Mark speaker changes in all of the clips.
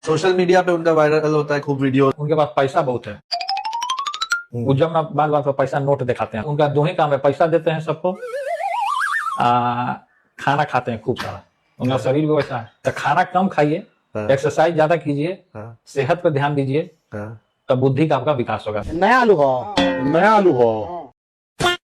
Speaker 1: Social media पे उनका viral होता है खूब वीडियो।
Speaker 2: उनके पास पैसा बहुत है। वो जब ना बार बार पैसा नोट दिखाते हैं। उनका दो ही काम है, पैसा देते हैं सबको, खाना खाते हैं खूब सारा। उनका शरीर भी वैसा है। तो खाना कम खाइए, एक्सरसाइज ज्यादा कीजिए, सेहत पर ध्यान दीजिए, तब बुद्धि का आपका विकास होगा।
Speaker 3: नया आलू हो।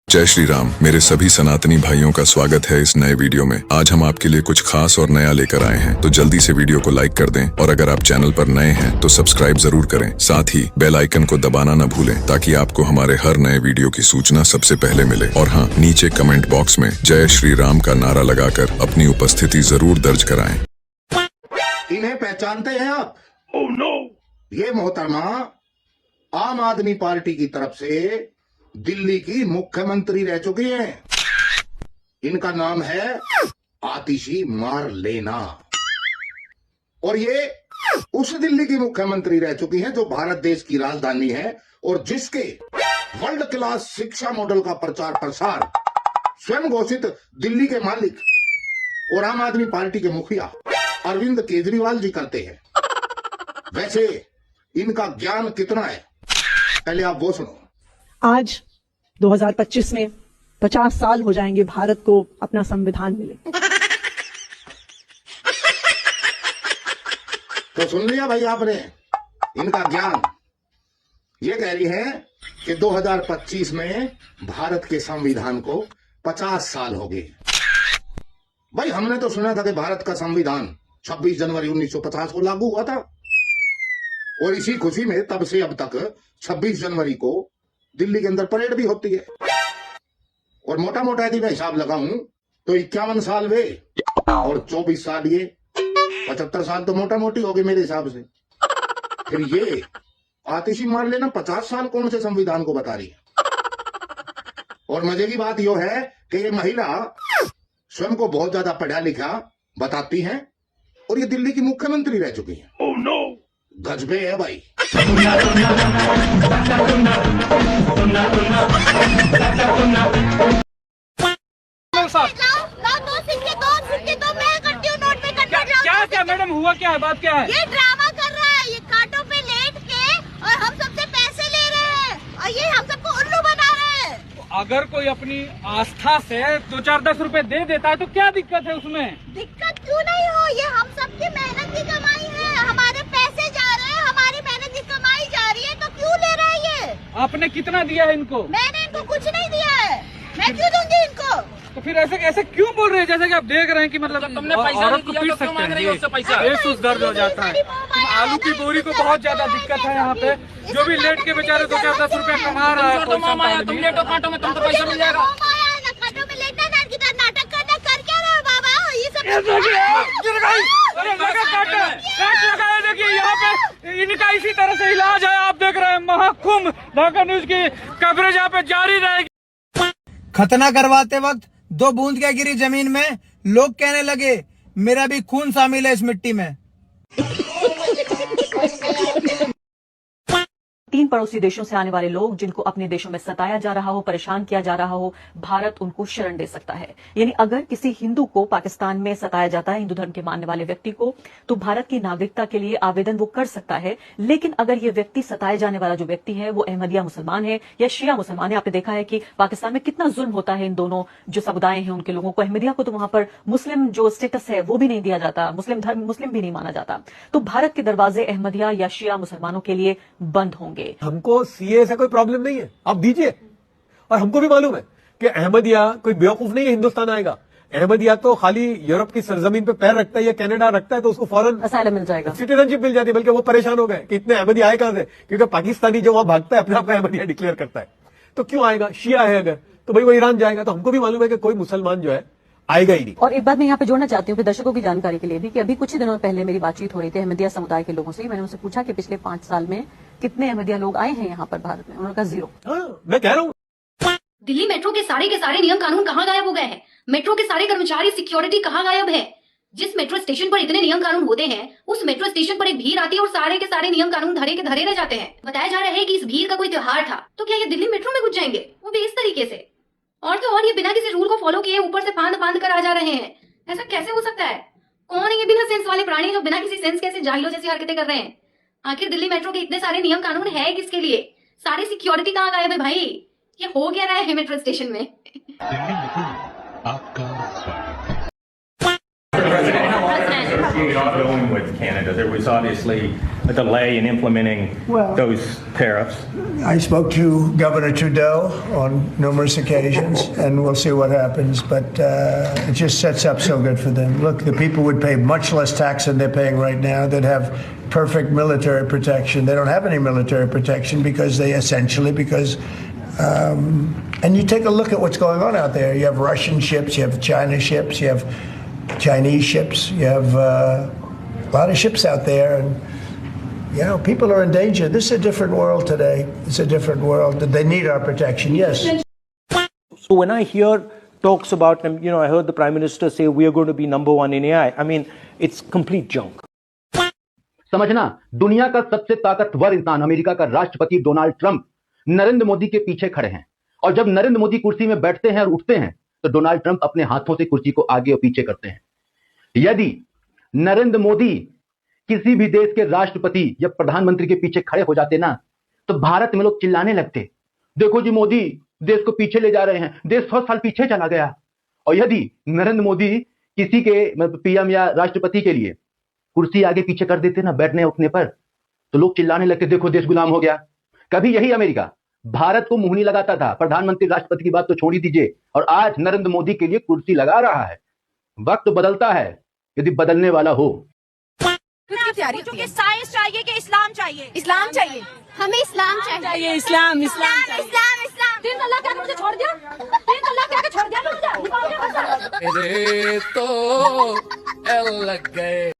Speaker 4: जय श्री राम। मेरे सभी सनातनी भाइयों का स्वागत है इस नए वीडियो में। आज हम आपके लिए कुछ खास और नया लेकर आए हैं, तो जल्दी से वीडियो को लाइक कर दें और अगर आप चैनल पर नए हैं तो सब्सक्राइब जरूर करें। साथ ही बेल आइकन को दबाना न भूलें ताकि आपको हमारे हर नए वीडियो की सूचना सबसे पहले मिले। और हाँ, नीचे कमेंट बॉक्स में जय श्री राम का नारा लगाकर अपनी उपस्थिति जरूर दर्ज कराएं।
Speaker 3: इन्हें पहचानते हैं आप? Oh no! ये मोहतरमा आम आदमी पार्टी की तरफ से दिल्ली की मुख्यमंत्री रह चुकी हैं। इनका नाम है आतिशी मारलेना और ये उस दिल्ली की मुख्यमंत्री रह चुकी हैं जो भारत देश की राजधानी है और जिसके वर्ल्ड क्लास शिक्षा मॉडल का प्रचार प्रसार स्वयं घोषित दिल्ली के मालिक और आम आदमी पार्टी के मुखिया अरविंद केजरीवाल जी करते हैं। वैसे इनका ज्ञान कितना है, पहले आप वो सुनो।
Speaker 5: आज 2025 में 50 साल हो जाएंगे भारत को अपना संविधान मिले।
Speaker 3: तो सुन लिया भाई आपने इनका ज्ञान। ये कह रही है कि 2025 में भारत के संविधान को 50 साल हो गए। भाई हमने तो सुना था कि भारत का संविधान 26 जनवरी 1950 को लागू हुआ था और इसी खुशी में तब से अब तक 26 जनवरी को दिल्ली के अंदर परेड भी होती है। और मोटा मोटा यदि मैं हिसाब लगाऊं तो 51 साल वे और 24 साल ये, 75 साल तो मोटा मोटी हो गई मेरे हिसाब से। फिर ये आतिशी मारलेना 50 साल कौन से संविधान को बता रही है। और मजे की बात यह है कि ये महिला स्वयं को बहुत ज्यादा पढ़ा लिखा बताती हैं और ये दिल्ली की मुख्यमंत्री रह चुकी हैं। Oh no! गजबे है भाई।
Speaker 6: क्या मैडम हुआ, क्या है बात, क्या है?
Speaker 7: ये ड्रामा कर रहा है, ये कांटों पे लेट के और हम सबसे पैसे ले रहे हैं और ये हम सबको उल्लू बना रहे हैं।
Speaker 6: अगर कोई अपनी आस्था से 2-4-10 रुपए दे देता है तो क्या दिक्कत है उसमें?
Speaker 7: दिक्कत क्यों नहीं हो, ये हम सबकी मेहनत की कमाई है, हमारे पैसे जा रहे हैं, हमारी मेहनत की कमाई जा रही है, तो क्यों ले रहा है ये?
Speaker 6: आपने कितना दिया है इनको?
Speaker 7: मैंने इनको कुछ नहीं दिया है, मैं क्यों दूंगी इनको?
Speaker 6: तो फिर ऐसे क्यों बोल रहे हैं जैसे कि आप देख रहे हैं कि मतलब तुमने औरत को पीट सकते हैं। बेसुस दर्द हो जाता है। आलू की बोरी को बहुत ज्यादा दिक्कत है यहाँ पे। जो भी लेट के बेचारे 2-4-10 रुपए कमा रहा है, तुम लेटो कांटो में तुमको पैसा मिल जाएगा।
Speaker 7: कांटों में लेटना नाटक करना कर क्या रहे हो बाबा? ये सब
Speaker 6: देखिए यहाँ पे इनका इसी तरह से इलाज है। आप देख रहे हैं महाकुंभ ढाका न्यूज की कवरेज यहाँ पे जारी रहेगी।
Speaker 8: खतना करवाते वक्त 2 बूंद क्या गिरी जमीन में, लोग कहने लगे मेरा भी खून शामिल है इस मिट्टी में।
Speaker 9: 3 पड़ोसी देशों से आने वाले लोग जिनको अपने देशों में सताया जा रहा हो, परेशान किया जा रहा हो, भारत उनको शरण दे सकता है। यानी अगर किसी हिंदू को पाकिस्तान में सताया जाता है, हिंदू धर्म के मानने वाले व्यक्ति को, तो भारत की नागरिकता के लिए आवेदन वो कर सकता है। लेकिन अगर ये व्यक्ति सताए जाने वाला जो व्यक्ति है वो अहमदिया मुसलमान है या शिया मुसलमान है, आपने देखा है कि पाकिस्तान में कितना जुल्म होता है इन दोनों जो समुदाय हैं उनके लोगों को। अहमदिया को तो वहां पर मुस्लिम जो स्टेटस है वो भी नहीं दिया जाता, मुस्लिम धर्म मुस्लिम भी नहीं माना जाता। तो भारत के दरवाजे अहमदिया या शिया मुसलमानों के लिए बंद होंगे।
Speaker 10: हमको सीए से कोई प्रॉब्लम नहीं है, आप दीजिए। और हमको भी मालूम है कि अहमदिया कोई बेवकूफ नहीं है हिंदुस्तान आएगा। अहमदिया तो खाली यूरोप की सरजमीन पे पैर रखता है या कनाडा रखता है तो उसको फौरन
Speaker 9: असाइलम मिल जाएगा,
Speaker 10: सिटीजनशिप मिल जाती है। बल्कि वो परेशान हो गए कि इतने अहमदिया आए कहां से, क्योंकि पाकिस्तानी जो वहां भागता है अपने आप अहमदिया डिक्लेयर करता है, तो क्यों आएगा? शिया है अगर तो भाई वो ईरान जाएगा। तो हमको भी मालूम है कि कोई मुसलमान जो है आएगा ही नहीं।
Speaker 9: और एक बात मैं यहाँ पे जोड़ना चाहती हूँ कि दर्शकों की जानकारी के लिए भी कि अभी कुछ ही दिनों पहले मेरी बातचीत हो रही थी अहमदिया समुदाय के लोगों से। मैंने उनसे पूछा कि पिछले 5 साल में कितने अहमदिया लोग आए हैं यहाँ पर भारत में। उन्होंने कहा 0।
Speaker 10: मैं कह रहा हूँ
Speaker 11: दिल्ली मेट्रो के सारे नियम कानून कहाँ गायब हो गए हैं? मेट्रो के सारे कर्मचारी, सिक्योरिटी कहाँ गायब है? जिस मेट्रो स्टेशन पर इतने नियम कानून होते हैं उस मेट्रो स्टेशन पर एक भीड़ आती है और सारे के सारे नियम कानून धरे के धरे रह जाते हैं। बताया जा रहा है कि इस भीड़ का कोई त्योहार था, तो क्या ये दिल्ली मेट्रो में घुस जाएंगे, वो भी इस तरीके से? और तो और ये बिना किसी रूल को फॉलो किए ऊपर से फांद फांद कर आ जा रहे हैं। ऐसा कैसे हो सकता है? कौन है ये बिना सेंस वाले प्राणी जो बिना किसी सेंस के ऐसे जाहिलों जैसी हरकतें कर रहे हैं? आखिर दिल्ली मेट्रो के इतने सारे नियम कानून है किसके लिए? सारी सिक्योरिटी कहाँ गायब है भाई? ये हो क्या रहा है मेट्रो स्टेशन में?
Speaker 12: Going with Canada, there was obviously a delay in implementing those tariffs.
Speaker 13: I spoke to Governor Trudeau on numerous occasions, and we'll see what happens. But it just sets up so good for them. Look, the people would pay much less tax than they're paying right now. They'd have perfect military protection. They don't have any military protection because and you take a look at what's going on out there. You have Russian ships, you have China ships, you have Chinese ships, you have a lot of ships out there, and people are in danger. This is a different world today. It's a different world. They need our protection, yes.
Speaker 14: So when I hear talks about, I heard the Prime Minister say we are going to be number one in AI. I mean, it's complete junk.
Speaker 15: समझना, दुनिया का सबसे ताकतवर इंसान America का राष्ट्रपति Donald Trump Narendra Modi के पीछे खड़े हैं, और जब नरेंद्र मोदी कुर्सी में बैठते हैं और उठते हैं तो डोनाल्ड ट्रंप अपने हाथों से कुर्सी को आगे और पीछे करते हैं। यदि नरेंद्र मोदी किसी भी देश के राष्ट्रपति या प्रधानमंत्री के पीछे खड़े हो जाते ना, तो भारत में लोग चिल्लाने लगते, देखो जी मोदी देश को पीछे ले जा रहे हैं, देश 100 साल पीछे चला गया। और यदि नरेंद्र मोदी किसी के पीएम या राष्ट्रपति के लिए कुर्सी आगे पीछे कर देते ना बैठने उठने पर, तो लोग चिल्लाने लगते, देखो देश गुलाम हो गया। कभी यही अमेरिका भारत को मुंह नहीं लगाता था, प्रधानमंत्री राष्ट्रपति की बात तो छोड़ ही दीजिए, और आज नरेंद्र मोदी के लिए कुर्सी लगा रहा है। वक्त तो बदलता है यदि बदलने वाला हो।
Speaker 7: क्योंकि साइंस चाहिए कि इस्लाम चाहिए? इस्लाम चाहिए, हमें इस्लाम चाहिए। इस्लाम इस्लाम इस्लाम इस्लाम। 3 तलाक क्या मुझे छोड़ दिया? 3 तलाक क्या छोड़ दिया मुझे?
Speaker 6: मेरे तो लग गए।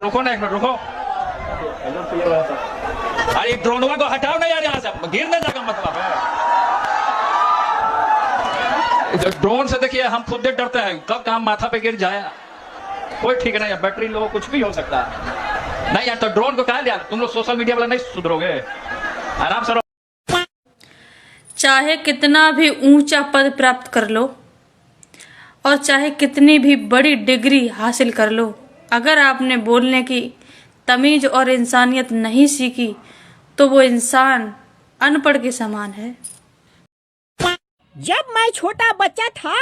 Speaker 6: रुको ना, एक मिनट रुको। अरे ड्रोनों को हटाओ ना यार, यहाँ से गिरने जाएगा मतलब। ड्रोन से देखिए हम खुद डरते हैं, कब काम माथा पे गिर जाए कोई ठीक नहीं है, बैटरी लो कुछ भी हो सकता है। नहीं यार, तो ड्रोन को कहा लिया तुम लोग, सोशल मीडिया वाला नहीं सुधरोगे, आराम से रहो।
Speaker 16: चाहे कितना भी ऊंचा पद प्राप्त कर लो और चाहे कितनी भी बड़ी डिग्री हासिल कर लो, अगर आपने बोलने की तमीज और इंसानियत नहीं सीखी तो वो इंसान अनपढ़ के समान है।
Speaker 17: जब मैं छोटा बच्चा था,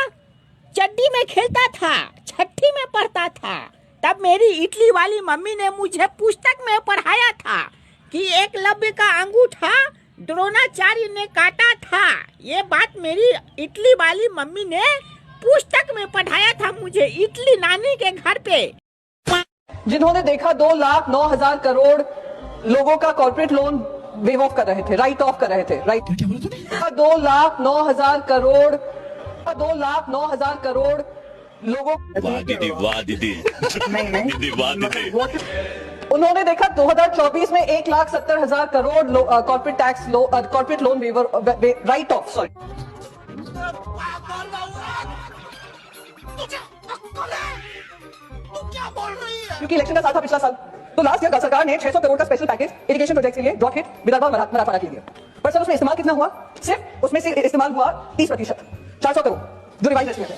Speaker 17: चड्डी में खेलता था, छठी में पढ़ता था, तब मेरी इटली वाली मम्मी ने मुझे पुस्तक में पढ़ाया था कि एकलव्य का अंगूठा द्रोणाचार्य ने काटा था। ये बात मेरी इटली वाली मम्मी ने पुस्तक में पढ़ाया था मुझे, इटली नानी के घर पे।
Speaker 5: जिन्होंने देखा 2,09,000 करोड़ लोगों का कॉर्पोरेट लोन वेव ऑफ कर रहे थे, राइट ऑफ कर रहे थे, राइट। 2,09,000 करोड़, 2,09,000 करोड़ लोगों। उन्होंने देखा 2024 में 1,70,000 crore corporate tax corporate loan waiver write off, sorry. क्योंकि इलेक्शन का साल था पिछला साल, तो लास्ट ईयर सरकार ने 600 करोड़ का स्पेशल पैकेज इरिगेशन प्रोजेक्ट के लिए ड्रॉट हिट विदर्भ और मराठवाड़ा के लिए, पर सर उसमें इस्तेमाल कितना हुआ? सिर्फ उसमें से इस्तेमाल हुआ 30%, 400 करोड़ जो रिवाइज एस्टिमेट है।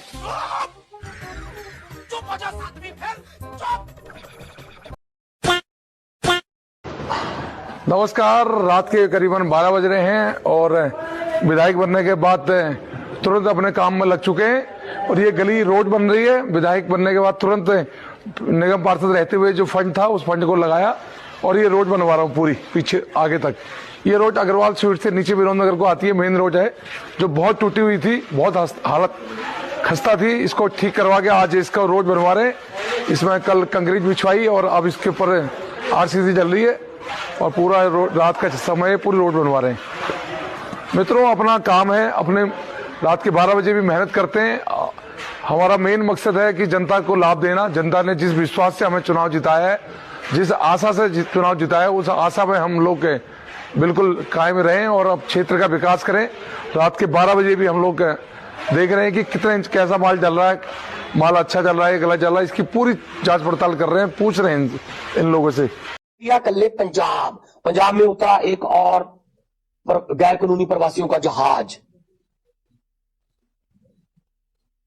Speaker 18: नमस्कार, रात के करीबन 12 बज रहे हैं और विधायक बनने के बाद तुरंत अपने काम में लग चुके हैं, और ये गली रोड बन रही है। विधायक बनने के बाद तुरंत निगम पार्षद रहते हुए जो फंड था उस फंड को लगाया और ये रोड बनवा रहा हूँ पूरी पीछे आगे तक। ये रोड अग्रवाल स्वीट से नीचे विनोदनगर को आती है, मेन रोड है जो बहुत टूटी हुई थी, बहुत हालत खस्ता थी। इसको ठीक करवा के आज इसका रोड बनवा रहे हैं। इसमें कल कंक्रीट बिछवाई और अब इसके ऊपर आरसीसी चल रही है और पूरा रात का समय पूरी रोड बनवा रहे हैं। मित्रों, अपना काम है, अपने रात के 12 बजे भी मेहनत करते हैं। हमारा मेन मकसद है कि जनता को लाभ देना। जनता ने जिस विश्वास से हमें चुनाव जिताया है, जिस आशा से चुनाव जिताया है, उस आशा में हम लोग बिल्कुल कायम रहें और अब क्षेत्र का विकास करें। रात के 12 बजे भी हम लोग देख रहे हैं कि कितने कैसा माल चल रहा है, माल अच्छा चल रहा है, गलत चल रहा है, इसकी पूरी जांच पड़ताल कर रहे हैं, पूछ रहे हैं इन लोगों से।
Speaker 19: कल पंजाब में उतरा एक और गैर कानूनी प्रवासियों का जहाज।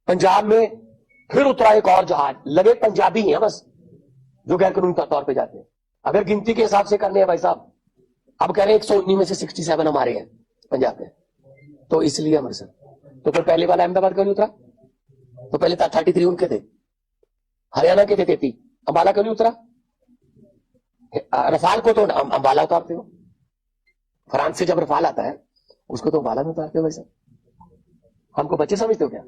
Speaker 19: पंजाब में फिर उतरा एक और जहाज, लगे पंजाबी हैं बस जो गैर कानूनी तौर पे जाते हैं। अगर गिनती के हिसाब से करने हैं भाई साहब, अब कह रहे हैं 119 में से 67 हमारे हैं पंजाब के, तो इसलिए अमृतसर। तो फिर पहले वाला अहमदाबाद क्यों नहीं उतरा? तो पहले 33 उनके थे, हरियाणा के थे 33, अंबाला क्यों नहीं उतरा? रफाल को तो अंबाला उतारते हो, फ्रांस से जब रफाल आता है उसको तो अंबाला में उतारते हो। वैसे हमको बच्चे समझते हो क्या?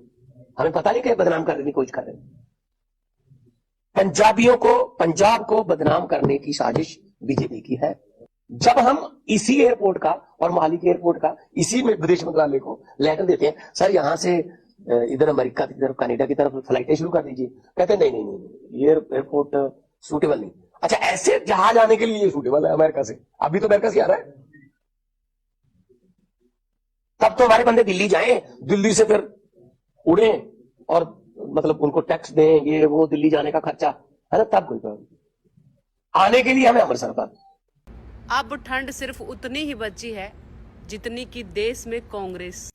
Speaker 19: हमें पता नहीं क्या बदनाम करने की कोशिश कर रहे हैं। पंजाबियों को, पंजाब को बदनाम करने की साजिश बीजेपी की है। जब हम इसी एयरपोर्ट का और मोहाली के एयरपोर्ट का इसी में विदेश मंत्रालय को लेटर देते हैं, सर यहां से इधर अमेरिका की तरफ, कनाडा की तरफ फ्लाइटें शुरू कर दीजिए, कहते नहीं नहीं नहीं ये एयरपोर्ट सूटेबल नहीं। अच्छा, ऐसे जहाज आने के लिए ये सूटेबल है अमेरिका से, अभी तो अमेरिका से आ रहा है, तब तो हमारे बंदे दिल्ली जाएं, दिल्ली से फिर उड़े और मतलब उनको टैक्स दें, ये वो दिल्ली जाने का खर्चा है ना, तब कोई प्रॉब्लम। आने के लिए हमें अमृतसर पर।
Speaker 20: अब ठंड सिर्फ उतनी ही बची है जितनी कि देश में कांग्रेस।